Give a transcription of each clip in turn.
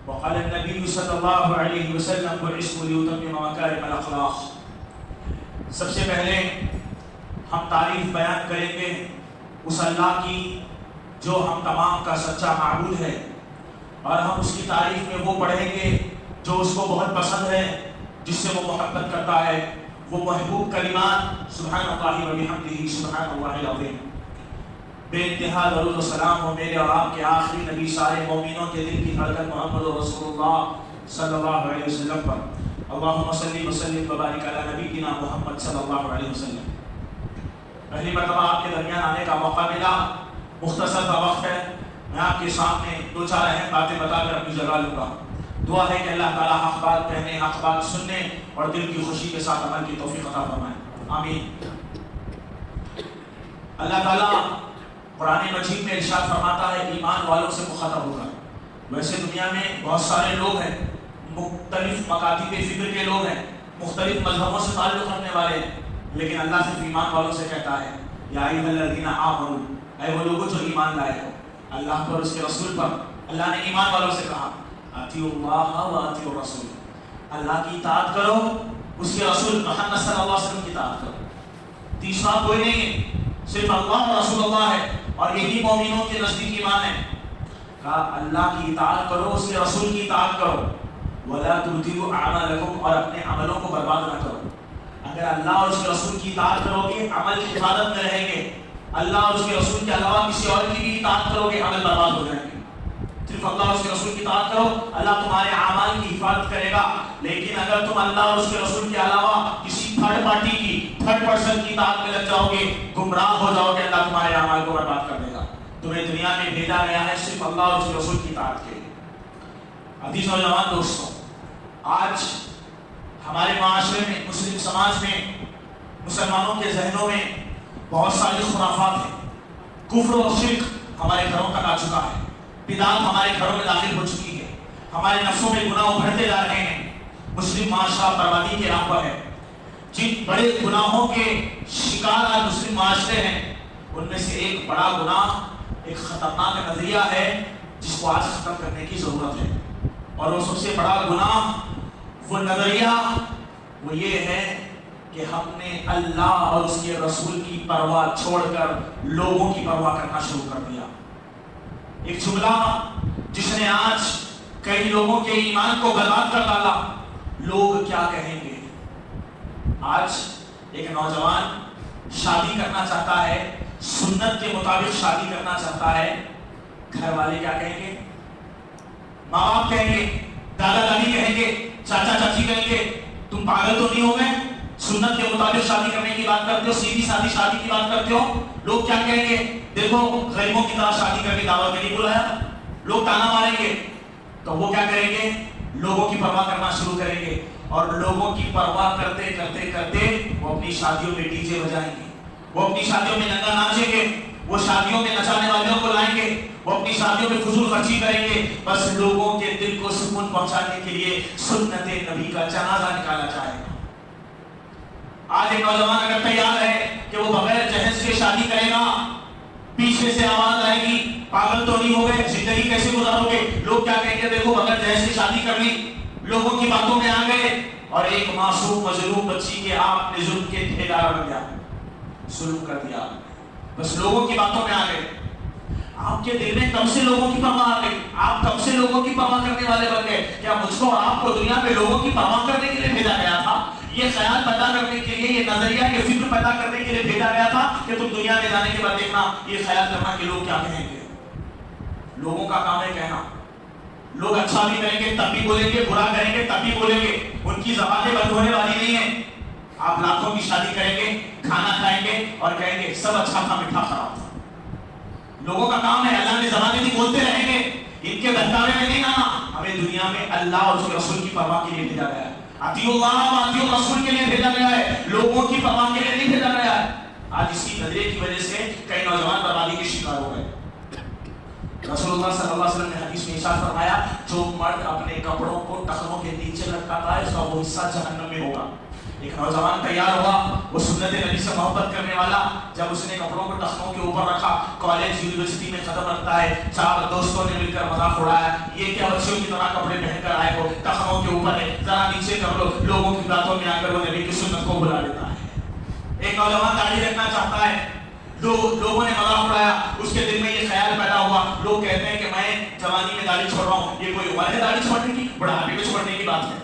وقال النبی صلی اللہ علیہ وسلم بعثت لأتمم مکارم الاخلاق. سب سے پہلے ہم تعریف بیان کریں گے اس اللہ کی جو ہم تمام کا سچا معبود ہے، اور ہم اس کی تعریف میں وہ پڑھیں گے جو اس کو بہت پسند ہے، جس سے وہ محبت کرتا ہے، وہ محبوب کلمات سبحان اللہ و بحمدہ سبحان اللہ العظیم. بے انتہا درود و سلام ہو میرے اور آپ کے آخری نبی سارے مومنوں کے دل کی دھڑکن محمد رسول اللہ صلی اللہ علیہ وسلم پر. اللہم صلی وسلم وبارک علی نبینا محمد صلی اللہ علیہ وسلم. پہلی مرتبہ آپ کے درمیان آنے کا موقع ملا، مختصر سا وقت ہے، میں آپ کے سامنے دو چار اہم باتیں بتا کر اپنی جگہ لوں گا. دعا ہے کہ اللہ تعالیٰ حق بات کہنے، حق بات سننے اور دل کی خوشی کے ساتھ عمل کی توفیق عطا فرمائے. آمین. اللہ تعالیٰ قرآن مجید میں ارشاد فرماتا ہے ایمان والوں سے مخاطب ہوگا. ویسے دنیا میں بہت سارے لوگ ہیں، مختلف مکاتب فکر کے لوگ ہیں، مختلف مذہبوں سے تعلق رکھنے والے ہیں، لیکن اللہ صرف ایمان والوں سے کہتا ہے یا ایھا الذین آمنوا، اے وہ لوگ جو ایمان لائے ہو اللہ پر، اس کے رسول پر. اللہ نے ایمان والوں سے کہا اطیعوا اللہ و اطیعوا الرسول، اللہ کی اطاعت کرو، اس کے رسول محمد صلی اللہ علیہ وسلم کی اطاعت کرو. تیسرا کوئی نہیں ہے، صرف اللہ اور رسول اللہ ہے، اور یہی مومنوں کے نزدیک ایمان ہے. کہا اللہ کی اطاعت کرو، اس کے رسول کی اطاعت کرو. ولا تبطلوا اعمالکم، اور اپنے عملوں کو برباد نہ کرو. اگر اللہ اور اس کے رسول کی اطاعت کرو گے عمل کی حفاظت میں رہیں گے، اللہ اور اس کے رسول کے علاوہ کسی اور کی بھی اطاعت کرو گے عمل برباد ہو جائیں گے. صرف اللہ اور اس کے رسول کی اطاعت کرو، اللہ تمہارے اعمال کی حفاظت کرے گا. لیکن اگر تم اللہ اور اس کے رسول کے علاوہ کسی تھرڈ پارٹی کی، تھرڈ پرسن کی اطاعت میں لگ جاؤ گے، گمراہ ہو جاؤ گے، اللہ تمہارے اعمال کو برباد کر دے گا. تمہیں دنیا میں بھیجا گیا ہے صرف اللہ اور اس کے رسول کی اطاعت کے لیے. عزیز نوجوان دوستوں، آج ہمارے معاشرے میں، مسلم سماج میں، مسلمانوں کے ذہنوں میں بہت ساری خرافات ہیں. کفر و شرک ہمارے گھروں تک آ چکا ہے، بدعت ہمارے گھروں میں داخل ہو چکی ہے، ہمارے نفسوں میں گناہ ابھرتے جا رہے ہیں. مسلم معاشرہ بربادی کے راہ پر ہے. جن بڑے گناہوں کے شکار آج مسلم معاشرے ہیں، ان میں سے ایک بڑا گناہ، ایک خطرناک نظریہ ہے جس کو آج ختم کرنے کی ضرورت ہے. اور وہ سب سے بڑا گناہ، وہ نظریہ، وہ یہ ہے کہ ہم نے اللہ اور اس کے رسول کی پرواہ چھوڑ کر لوگوں کی پرواہ کرنا شروع کر دیا. ایک جملہ جس نے آج کئی لوگوں کے ایمان کو برباد کر ڈالا. لوگ کیا کہیں گے؟ آج ایک نوجوان شادی کرنا چاہتا ہے، سنت کے مطابق شادی کرنا چاہتا ہے. گھر والے کیا کہیں گے؟ ماں باپ کہیں گے، دادا دادی کہیں گے، چاچا چاچی کہیں گے تم پاگل تو نہیں ہو گئے، سنت کے مطابق شادی کرنے کی بات کرتے ہو، سیدھی سادی شادی کی بات کرتے ہو. لوگ کیا کہیں گے؟ دیکھو غریبوں کی طرح شادی کر کے دعوت میں نہیں بلایا. لوگ تانا ماریں گے. تو وہ کیا کریں گے؟ لوگوں کی پرواہ کرنا شروع کریں گے، اور لوگوں کی پرواہ کرتے کرتے کرتے وہ اپنی شادیوں میں ڈی جے بجائیں گے، وہ اپنی شادیوں میں ننگا ناچیں گے، وہ شادیوں میں نچانے والوں کو لائیں گے، وہ اپنی شادیوں میں فضول خرچی کریں گے، بس لوگوں کے دل کو سکون پہنچانے کے لیے سنت نبی کا جنازہ نکالا جائے گا. آج ایک نوجوان اگر تیار ہے کہ وہ بغیر جہیز کے شادی کرے گا، پیچھے سے آواز آئے گی پاگل تو نہیں ہو گئے، زندگی کیسے گزارو گے؟ لوگ کیا کہیں گے؟ دیکھو بغیر جہیز کی شادی کر لی، لوگوں کی باتوں میں آ گئے، اور ایک معصوم مظلوم بچی کے آپ نے ظلم کے ٹھیکیدار بن گیا، ظلم کر دیا، بس لوگوں کی باتوں میں آ گئے. آپ کے دل میں کب سے لوگوں کی پرواہ آ گئی؟ آپ کب سے لوگوں کی پرواہ کرنے والے بن گئے؟ کیا مجھ کو اور آپ کو دنیا میں لوگوں کی پرواہ کرنے کے لیے بھیجا گیا تھا؟ یہ خیال پیدا کرنے کے لیے، یہ نظریہ، یہ فکر پیدا کرنے کے لیے بھیجا گیا تھا کہ تم دنیا میں جانے کے بعد دیکھنا، یہ خیال کرنا کہ لوگ کیا کہیں گے. لوگوں کا کام ہے کہنا. لوگ اچھا بھی کریں گے تب بھی بولیں گے، برا کریں گے تب بھی بولیں گے. ان کی زبانیں بند ہونے والی نہیں ہیں. آپ لاکھوں کی شادی کریں گے، کھانا کھائیں گے اور کہیں گے سب اچھا تھا، میٹھا خراب تھا. لوگوں کا کام ہے، اللہ نے زبانیں بھی بولتے رہیں گے، ان کے بہکاوے میں نہیں آنا. ہمیں دنیا میں اللہ اور اس کے رسول کی پرواہ کے لیے بھیجا گیا ہے. اطیعوا اللہ و اطیعوا الرسول کے لیے بھیجا گیا ہے، لوگوں کی پرواہ کے لیے نہیں بھیجا گیا ہے. آج اسی نظریے کی وجہ سے کئی نوجوان بربادی کے شکار ہو گئے. رسول اللہ صلی اللہ علیہ وسلم نے حدیث میں ارشاد فرمایا، جو مرد اپنے کپڑوں کو ٹخنوں کے نیچے لٹکاتا ہے اس کا وہ حصہ جہنم میں ہوگا. ایک نوجوان تیار ہوا، وہ سنت نبی سے محبت کرنے والا، جب اس نے کپڑوں کو ٹخنوں کے اوپر رکھا، کالج یونیورسٹی میں قدم رکھتا ہے، 4 دوستوں نے مل کر مذاق اڑایا، یہ کیا بچوں کی طرح کپڑے پہن کر آئے ہو، ٹخنوں کے اوپر ہے، ذرا نیچے کر لو، لوگوں کی باتوں میں آ کر وہ نبی کی سنت کو بلا لیتا ہے۔ ایک نوجوان داڑھی رکھنا چاہتا ہے، لوگوں نے مذاق اڑایا، اس کے دل میں یہ خیال پیدا ہوا، لوگ کہتے ہیں کہ میں جوانی میں داڑھی چھوڑ رہا ہوں، یہ کوئی عمر ہے داڑھی چھوڑنے کی؟ بڑھاپے میں چھوڑنے کی بات ہے۔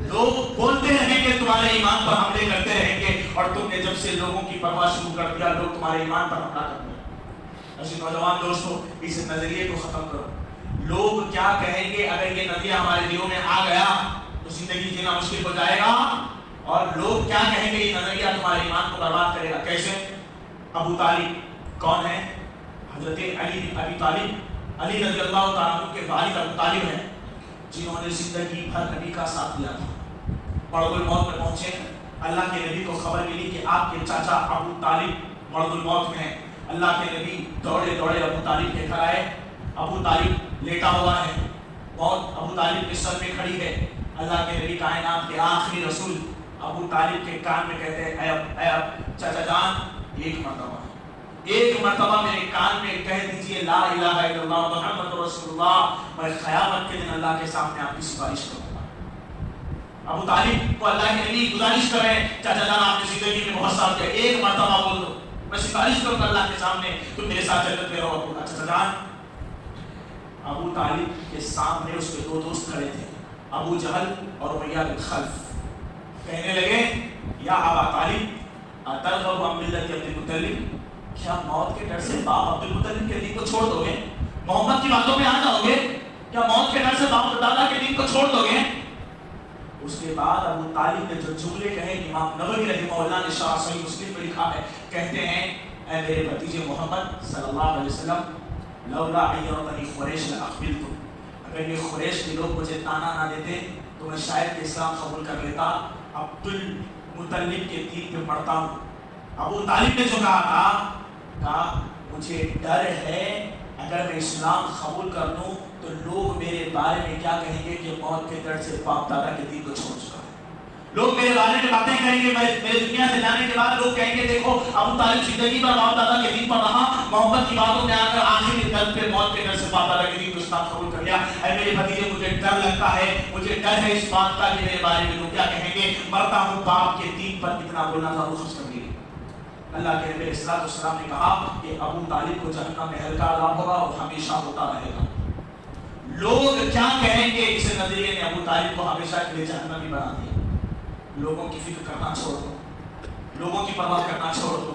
لوگ بولتے رہیں گے، تمہارے ایمان پر حملے کرتے رہیں گے، اور تم نے جب سے لوگوں کی پرواہ شروع کر دیا، لوگ تمہارے ایمان پر حملہ کرتے ہیں۔ ایسے نوجوان دوستو، اس نظریے کو ختم کرو۔ لوگ کیا کہیں گے اگر یہ نظریہ ہمارے دلوں میں آ گیا تو زندگی جینا مشکل ہو جائے گا، اور لوگ کیا کہیں گے یہ نظریہ تمہارے ایمان کو برباد کرے گا۔ کیسے؟ ابو طالب کون ہے؟ حضرت ابی طالب، علی رضی اللہ تعالیٰ عنہ کے والد ابو طالب ہیں، جنہوں نے زندگی بھر نبی کا ساتھ دیا تھا۔ مرض الموت میں پہنچے، اللہ کے نبی کو خبر ملی کہ آپ کے چاچا ابو طالب مرض الموت میں ہیں۔ اللہ کے نبی دوڑے دوڑے ابو طالب کے گھر آئے، ابو طالب لیٹا ہوا ہے، موت ابو طالب کے سر میں کھڑی ہے۔ اللہ کے نبی کائنات کے آخری رسول ابو طالب کے کان میں کہتے ہیں، اے چاچا جان، ایک مرتبہ میرے کان میں کہہ دیجئے لا الہ الا اللہ محمد رسول اللہ، میں قیامت کے دن اللہ کے سامنے آپ کی سفارش کروں گا۔ ابو طالب کو اللہ کے نبی گزارش کر رہے ہیں، چاچا جان آپ نے زندگی میں بہت سال کیا، ایک مرتبہ بول دو، میں سفارش کروں گا اللہ کے سامنے، تم میرے ساتھ جنت میں رہو۔ چاچا جان، ابو طالب کے سامنے اس کے 2 دوست کھڑے تھے، ابو جہل اور امیہ بن خلف، کہنے لگے یا ابا طالب اترغب عن ملت عبد المطلب، کیا موت کے ڈر سے باپ عبد المطلب کے دین کو چھوڑ دو گے؟ محمد کی باتوں میں آ جاؤ گے؟ کیا موت کے ڈر سے باپ دادا کے دین کو چھوڑ دو گے؟ اس کے بعد ابو طالب نے جو جملے کہے، امام نووی رحمہ اللہ نے شرح صحیح مسلم میں لکھا ہے، کہتے ہیں اے میرے بھتیجے محمد صلی اللہ علیہ وسلم، لولا ایرتنی قریش لاقبلتم، اگر یہ قریش کے لوگ مجھے تانا نہ دیتے تو میں شاید اسلام قبول کر لیتا، عبد المطلب کے دین پہ مڑتا ہوں۔ ابو طالب نے جو کہا مجھے ڈر ہے اگر میں اسلام قبول کر لوں تو لوگ میرے بارے میں کیا کہیں گے کہ موت کے ڈر سے باپ دادا کے دین کو چھوڑ چکا ہے، لوگ میرے بارے میں باتیں کہیں گے، میرے دنیا سے جانے کے بعد لوگ کہیں گے دیکھو ابو طالب زندگی پر باپ دادا کے دین پر رہا، محمد کی باتوں میں آ کر آخری دل پہ موت کے ڈر سے باپ دادا کے دین کو اسلام قبول کر لیا۔ اے میرے بھتیجے، مجھے ڈر لگتا ہے، مجھے ڈر ہے اس بات کا کہ میرے بارے میں لوگ کیا کہیں گے، مرتا ہوں باپ کے دین پر کتنا بولنا تھا وہ خرچ کر دیا۔ اللہ کے نبی علیہ الصلوۃ والسلام نے کہا کہ ابو طالب کو جہنم میں ہلکا عذاب ہوگا اور ہمیشہ ہوتا رہے گا۔ لوگ کیا کہیں گے، اس نظریے نے ابو طالب کو ہمیشہ کے لیے جہنمی بنا دیا۔ لوگوں کی فکر کرنا چھوڑ دو، لوگوں کی پرواہ کرنا چھوڑ دو۔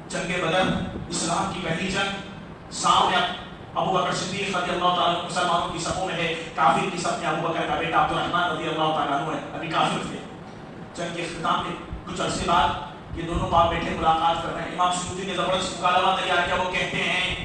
جنگ بدر اسلام کی پہلی جنگ، سامنے ابو بکر صدیق رضی اللہ تعالیٰ عنہ مسلمانوں کی صفوں میں ہے، کافر کی صف میں ابو بکر کا بیٹا عبد الرحمن رضی اللہ تعالیٰ عنہ ہے، ابھی کافر تھے۔ جنگ کے اختتام میں کچھ عرصے بعد یہ دونوں باپ بیٹے ملاقات کر رہے ہیں، امام سیوطی نے زبردست مکالمہ تیار کیا، وہ کہتے ہیں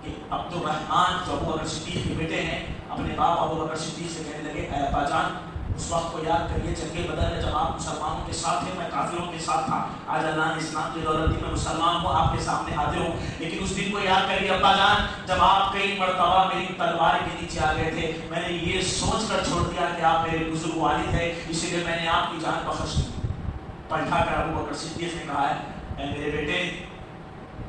کہ عبد الرحمن جو ابو بکر صدیق کے بیٹے ہیں اپنے باپ ابو بکر صدیق سے کہنے لگے، اے ابا جان اس وقت کو یاد کریے جنگ بدر میں جب آپ مسلمانوں کے ساتھ تھے، میں کافروں کے ساتھ تھا، آج اللہ نے اسلام کی دولت دی، میں مسلمان ہوں، آپ کے سامنے حاضر ہوں، لیکن اس دن کو یاد کریے ابا جان جب آپ کئی مرتبہ میری تلوار کے نیچے آ گئے تھے، میں نے یہ سوچ کر چھوڑ دیا کہ آپ میرے بزرگ والد ہیں، اسی لیے میں نے آپ کی جان بخش دی۔ پلٹا کر ابو بکر صدیق نے کہا ہے، اے میرے بیٹے،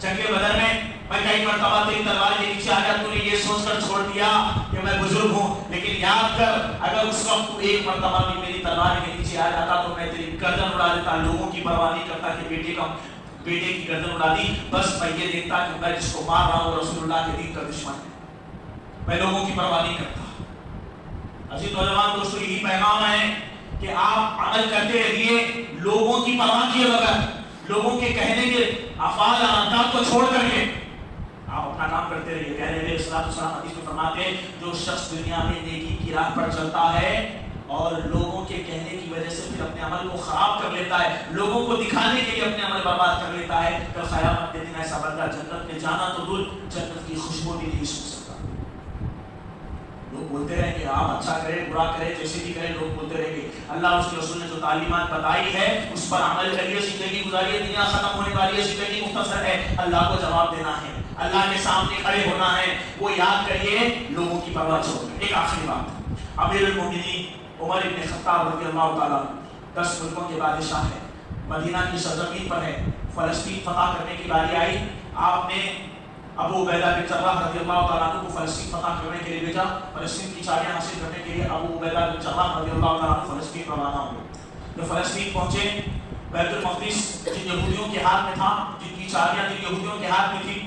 جنگ بدر میں کئی مرتبہ تیری تلوار کے نیچے آ گیا، تو نے یہ سوچ کر چھوڑ دیا کہ میں بزرگ ہوں، لیکن یاد کر اگر اس وقت تو ایک مرتبہ بھی میری تلوار کے نیچے آ جاتا تو میں تیری گردن اڑا دیتا، لوگوں کی پرواہ نہیں کرتا کہ بیٹے کی گردن اڑا دی، بس میں یہ دیکھتا کہ میں جس کو مار رہا ہوں رسول اللہ کے دین کا دشمن ہے، میں لوگوں کی پرواہ نہیں کرتا۔ عزیز نوجوان دوستو، یہی پیغام ہے کہ آپ عمل کرتے رہیے لوگوں کی پرواہ کیے بغیر، لوگوں کے کہنے کے افعال اور اقدام کو چھوڑ کر کے آپ اپنا کام کرتے رہیے۔ کہہ رہے ہیں حدیث میں فرماتے ہیں جو شخص دنیا میں نیکی کی راہ پر چلتا ہے اور لوگوں کے کہنے کی وجہ سے پھر اپنے عمل کو خراب کر لیتا ہے، لوگوں کو دکھانے کے لیے اپنے عمل برباد کر لیتا ہے، کل قیامت کے دن ایسا بندہ جنت میں جانا تو دور جنت کی خوشبو بھی نہیں سن سکتا۔ لوگ بولتے رہیں کہ آپ اچھا کریں برا کریں جیسے بھی کریں، لوگ بولتے رہیں گے، اللہ اس کے رسول نے جو تعلیمات بتائی ہے اس پر عمل کریے، زندگی گزاریے، دنیا ختم ہونے والی ہے، زندگی مختصر ہے، اللہ کو جواب دینا ہے، اللہ کے سامنے کھڑے ہونا ہے، وہ یاد کریے، لوگوں کی پرواہ چھوڑ کر۔ ایک آخری بات، امیر المومنین عمر ابن خطاب رضی اللہ تعالیٰ 10 ملکوں کے بادشاہ ہے، مدینہ کی سرزمین پر ہے، فلسطین فتح کرنے کی باری آئی، آپ نے ابو عبیدہ بن جراح رضی اللہ تعالیٰ عنہ کو فلسطین فتح کرنے کے لیے بھیجا، فلسطین کی چابیاں حاصل کرنے کے لیے ابو عبیدہ بن جراح رضی اللہ تعالیٰ عنہ فلسطین روانہ ہوئے۔ جب فلسطین پہنچے، بیت المقدس جن یہودیوں کے ہاتھ میں تھا، جن کی چابیاں جن یہودیوں کے ہاتھ میں تھی،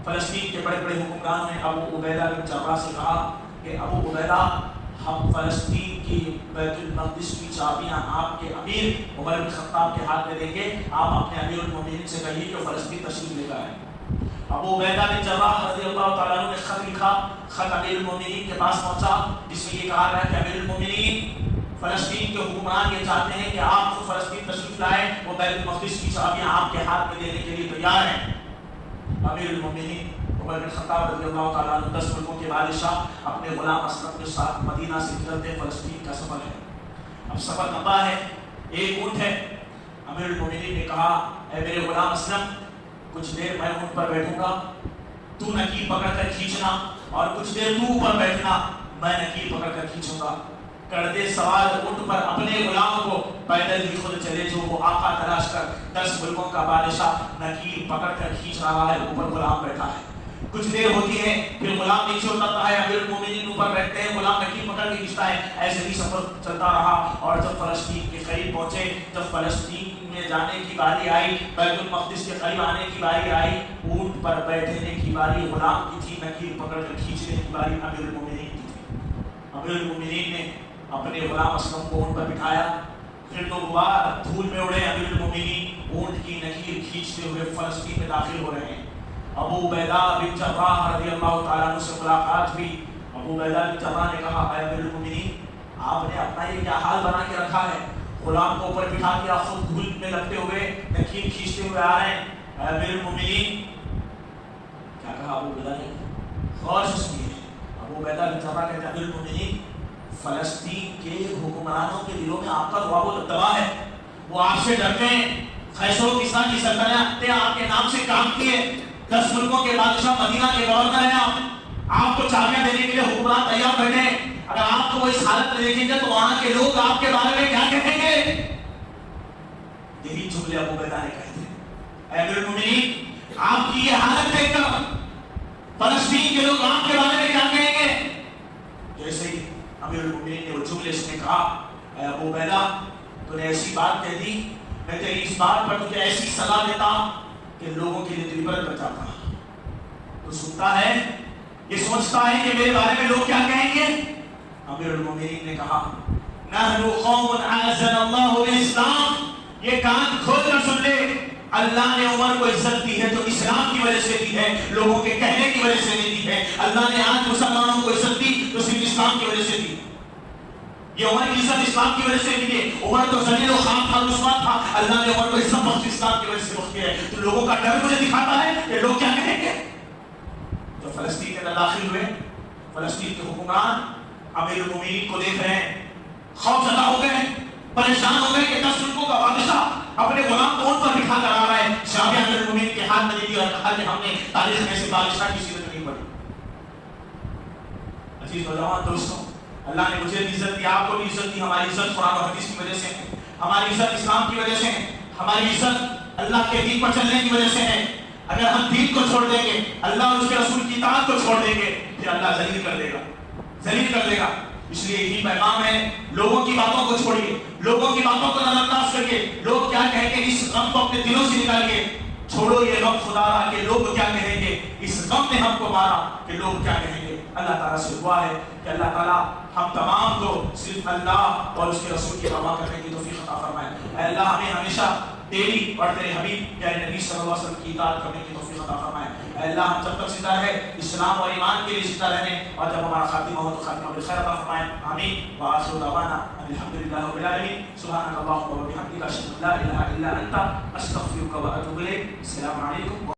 فلسطین کے بڑے بڑے حکمرانوں نے ابو عبیدہ بن جراح سے کہا کہ ابو عبیدہ، ہم فلسطین کی بیت المقدس کی چابیاں آپ کے امیر عمر بن خطاب کے ہاتھ میں دیں گے، آپ اپنے امیر المومنین سے کہیے کہ فلسطین تشریف لے کر آئیں۔ ابو عبیدہ بن جراح رضی اللہ تعالیٰ عنہ نے خط لکھا، خط امیر المومنین کے پاس پہنچا، جس میں یہ کہا گیا کہ امیر المومنین، فلسطین کے حکمران یہ چاہتے ہیں کہ آپ کو فلسطین تشریف لائیں، وہ بیت المقدس کی چابیاں آپ کے ہاتھ میں دینے کے لیے تیار ہیں۔ امیر المومنین عمر بن خطاب رضی اللہ تعالیٰ عنہ 10 ملکوں کے بادشاہ اپنے غلام اسلم کے ساتھ مدینہ سے نکلتے، فلسطین کا سفر ہے۔ اب سفر لمبا ہے، ایک اونٹ ہے۔ امیر المومنین نے کہا، اے میرے غلام اسلم، کچھ دیر میں اونٹ پر بیٹھوں گا، تو نکیر پکڑ کر کھینچنا، اور کچھ دیر تو اوپر بیٹھنا، میں نکیر پکڑ کر کھینچوں گا۔ کردے سوار اونٹ پر اپنے غلام کو پیدل ہی خود چلے، جو وہ آقا تلاش کر 10 ملکوں کا بادشاہ نکیر پکڑ کر کھینچ رہا ہے، اوپر غلام بیٹھا ہے۔ کچھ دیر ہوتی ہے، پھر غلام نیچے اترتا ہے، امیر المومنین اوپر بیٹھتے ہیں، غلام نکیر پکڑ کے کھینچتا ہے۔ ایسے ہی سفر چلتا رہا، اور جب فلسطین کے قریب پہنچے، جب فلسطین میں جانے کی باری آئی، بیت المقدس کے قریب آنے کی باری آئی، اونٹ پر بیٹھنے کی باری غلام کی تھی، نکیر پکڑ کر کھینچنے کی باری امیر المومنین کی تھی۔ امیر المومنین نے اپنے غلام اسلم کو اونٹ پر بٹھایا، پھر تو غبار دھول میں اڑے، امیر المومنین اونٹ کی نکیر کھینچتے ہوئے فلسطین میں داخل ہو رہے ہیں۔ ابو عبیدہ بن جراح رضی اللہ تعالیٰ عنہ سے ملاقات ہوئی۔ ابو عبیدہ بن جراح نے کہا، اے امیر المومنین، آپ نے اپنا یہ کیا حال بنا کے رکھا ہے؟ غلام کو اوپر بٹھا دیا، خود دھول میں لگتے ہوئے، نکیر کھینچتے ہوئے آ رہے ہیں۔ اے امیر المومنین، کیا کہا ابو عبیدہ نے؟ غور سے سنیے۔ ابو عبیدہ بن جراح کہتے ہیں، امیر المومنین، فلسطین کے حکمرانوں کے دلوں میں آپ کا رعب و دبا ہے، وہ آپ سے ڈرتے ہیں۔ قیصر و کسریٰ کی سلطنتیں آپ کے نام سے کامتی ہے، 10 ملکوں کے بادشاہ، مدینہ کے گورنر ہیں آپ کو چابیاں دینے کے لیے حکمران تیار بیٹھے ہیں۔ اگر آپ کو اس حالت میں دیکھیں گے تو وہاں کے لوگ آپ کے بارے میں کیا کہیں گے؟ یہی جملے ابو عبیدہ نے کہے تھے۔ اے امیر المومنین، آپ کی یہ حالت دیکھ کر فلسطین کے لوگ آپ کے بارے میں کیا کہیں گے؟ جیسے ہی امیر المومنین نے وہ جملے اس نے کہا، اے ابو عبیدہ، تو نے ایسی بات کہہ دی، میں تیری اس بات پر تجھے ایسی سزا دیتا کہ لوگوں کے لیے تیری عبرت بن جاتا۔ تو سنتا ہے، یہ سوچتا ہے کہ میرے بارے میں لوگ کیا کہیں گے۔ امیر المومنین نے کہا، نحن قوم اعزنا اللہ بالاسلام، یہ کان کھول کر سن لے، اللہ نے عمر کو عزت دی ہے تو اسلام کی وجہ سے دی ہے، لوگوں کے کہنے کی وجہ سے نہیں دی ہے۔ اللہ نے آج مسلمانوں کو عزت دی تو صرف اسلام کی وجہ سے دی۔ یہ عمر کی عزت اسلام کی وجہ سے دی ہے۔ عمر تو ذلیل و خام تھا، رسوا تھا، اللہ نے عمر کو عزت بخشی اسلام کی وجہ سے بخشی ہے۔ تو لوگوں کا ڈر مجھے دکھاتا ہے کہ لوگ کیا کہیں گے۔ جو فلسطین میں داخل ہوئے، فلسطین کے حکمران امیر المومنین کو دیکھ رہے ہیں، خوف زدہ ہو گئے، پریشان ہو گئے کہ 10 ملکوں کا بادشاہ اپنے غلام کو اونٹ پر بٹھا کر آ رہا ہے، چابیاں امیر المومنین کے ہاتھ میں دے دی اور کہا کہ ہم نے تاریخ میں سے بادشاہ کی سیرت نہیں پڑھی۔ عزیز نوجوان دوستوں، اللہ نے مجھے بھی عزت دی، آپ کو بھی عزت دی۔ ہماری عزت قرآن و حدیث کی وجہ سے ہے، ہماری عزت اسلام کی وجہ سے ہے، ہماری عزت اللہ کے دین پر چلنے کی وجہ سے ہے۔ اگر ہم دین کو چھوڑ دیں گے، اللہ اور اس کے رسول کی اطاعت کو چھوڑ دیں گے، پھر اللہ ذلیل کر دے گا، ذلیل کر دے گا۔ اس لیے یہی پیغام ہے، لوگوں کی باتوں کو چھوڑیے، لوگوں کی باتوں کو نظر انداز کریے، لوگ کیا کہیں گے اس غم کو اپنے دلوں سے نکالیے۔ چھوڑو یہ غم خدا را کہ لوگ کیا کہیں گے، اس غم نے ہم کو مارا کہ لوگ کیا کہیں گے۔ اللہ تعالیٰ سے دعا ہے کہ اللہ تعالیٰ ہم تمام کو صرف اللہ اور اس کے رسول کی پرواہ کرنے کی توفیق عطا فرمائے۔ اے اللہ ہمیں ہمیشہ تیری اور تیرے حبیب پیارے نبی صلی اللہ علیہ وسلم کی اطاعت کرنے کی توفیق عطا فرمائے۔ اے اللہ ہم جب تک زندہ رہے اسلام اور ایمان کے لیے زندہ رہنے، اور جب ہمارا خاتمہ ہو تو خاتمہ بالخیر عطا فرمائے۔ آمین۔ وآخر دعوانا الحمدللہ رب العالمین۔ سبحانک اللہم و بحمدک، اشہد ان لا الہ الا انت، استغفرک و اتوب الیک۔ السلام علیکم۔